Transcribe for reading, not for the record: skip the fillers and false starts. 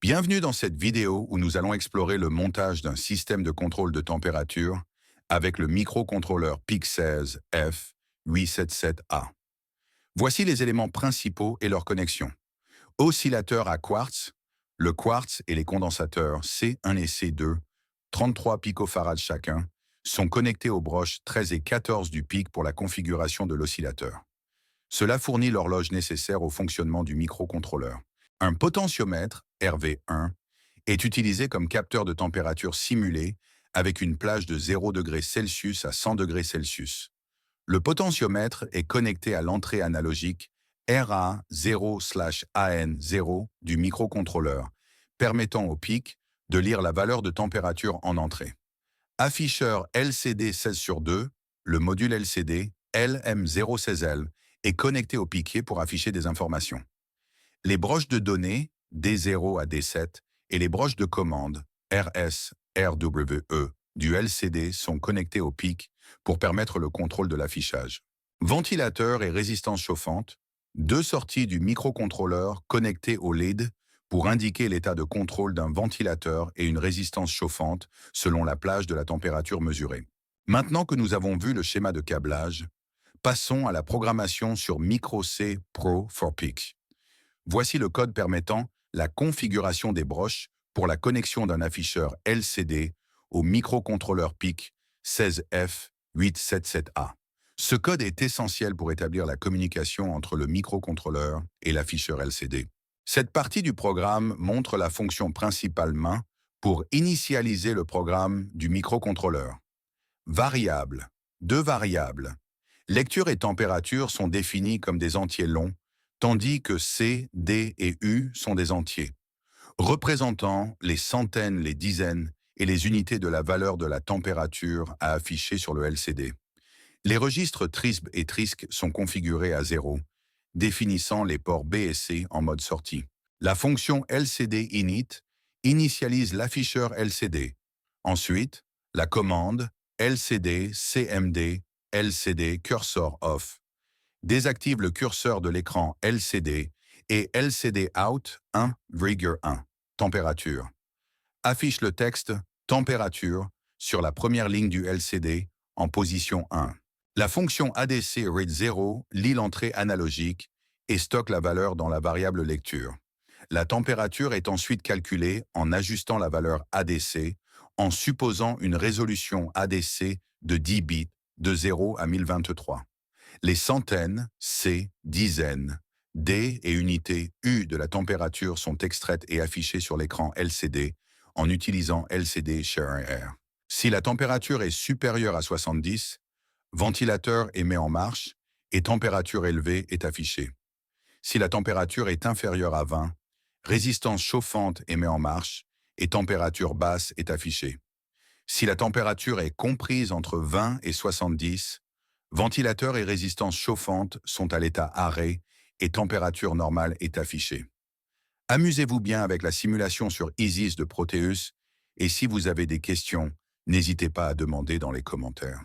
Bienvenue dans cette vidéo où nous allons explorer le montage d'un système de contrôle de température avec le microcontrôleur PIC16F877A. Voici les éléments principaux et leurs connexions. Oscillateur à quartz, le quartz et les condensateurs C1 et C2, 33 picofarads chacun, sont connectés aux broches 13 et 14 du pic pour la configuration de l'oscillateur. Cela fournit l'horloge nécessaire au fonctionnement du microcontrôleur. Un potentiomètre, RV1, est utilisé comme capteur de température simulé avec une plage de 0°C à 100°C. Le potentiomètre est connecté à l'entrée analogique RA0/AN0 du microcontrôleur, permettant au pic de lire la valeur de température en entrée. Afficheur LCD 16/2, le module LCD LM016L est connecté au piquier pour afficher des informations. Les broches de données D0 à D7 et les broches de commande RS, RWE du LCD sont connectées au pic pour permettre le contrôle de l'affichage. Ventilateur et résistance chauffante, deux sorties du microcontrôleur connectées au LED pour indiquer l'état de contrôle d'un ventilateur et une résistance chauffante selon la plage de la température mesurée. Maintenant que nous avons vu le schéma de câblage, passons à la programmation sur Micro-C Pro for Peak. Voici le code permettant la configuration des broches pour la connexion d'un afficheur LCD au microcontrôleur PIC 16F877A. Ce code est essentiel pour établir la communication entre le microcontrôleur et l'afficheur LCD. Cette partie du programme montre la fonction principale main pour initialiser le programme du microcontrôleur. Variables. Deux variables. Lecture et température sont définies comme des entiers longs, tandis que C, D et U sont des entiers, représentant les centaines, les dizaines et les unités de la valeur de la température à afficher sur le LCD. Les registres TRISB et TRISC sont configurés à 0, définissant les ports B et C en mode sortie. La fonction LCD init initialise l'afficheur LCD. Ensuite, la commande LCD CMD LCD cursor off désactive le curseur de l'écran LCD et LCD out 1,1 température. Affiche le texte température sur la première ligne du LCD en position 1. La fonction ADC read 0 lit l'entrée analogique et stocke la valeur dans la variable lecture. La température est ensuite calculée en ajustant la valeur ADC en supposant une résolution ADC de 10 bits de 0 à 1023. Les centaines, C, dizaines, D et unités U de la température sont extraites et affichées sur l'écran LCD en utilisant LCD Share Air. Si la température est supérieure à 70, ventilateur est mis en marche et température élevée est affichée. Si la température est inférieure à 20, résistance chauffante est mise en marche et température basse est affichée. Si la température est comprise entre 20 et 70, ventilateur et résistance chauffante sont à l'état arrêt et température normale est affichée. Amusez-vous bien avec la simulation sur Isis de Proteus et si vous avez des questions, n'hésitez pas à demander dans les commentaires.